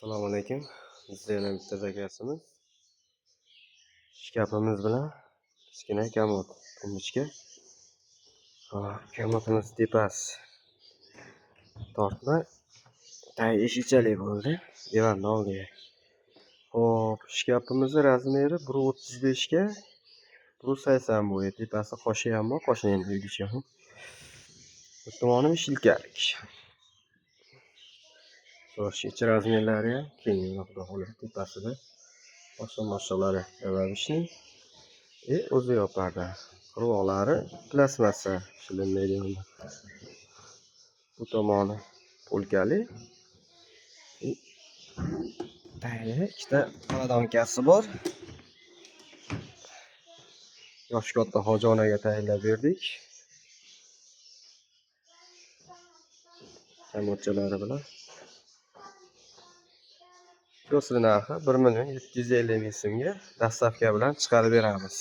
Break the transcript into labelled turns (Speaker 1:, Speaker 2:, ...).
Speaker 1: Assalomu alaykum. Biz yana bitta zakasimiz. Shkafimiz bilan kichkina komod ingichka. Komodimiz tepasi tortma tay eshichali bo'ldi. Divarni oldiga. Xo'p, shkafimiz razmeri 1.35 ga 1.80 bo'yi. Tepasi qoshi ham bor, qoshini ham uydicha. Bu tomoni shilkalik. Ichi razmerlari ham keng, xudo xohlasa tepasida. Boshqa mashqalari ravishni. O'zi yopardi. Qirg'oqlari plastmassa shilinmaydi. Bu tomoni polkali. Tayli ikkita qaladonkasi bor. Yosh katta hojonaga tayinlab berdik. Kamotchalari bilan. Ko'sli narxi 1.750.000 so'mga dastavka bilan chiqarib beramiz.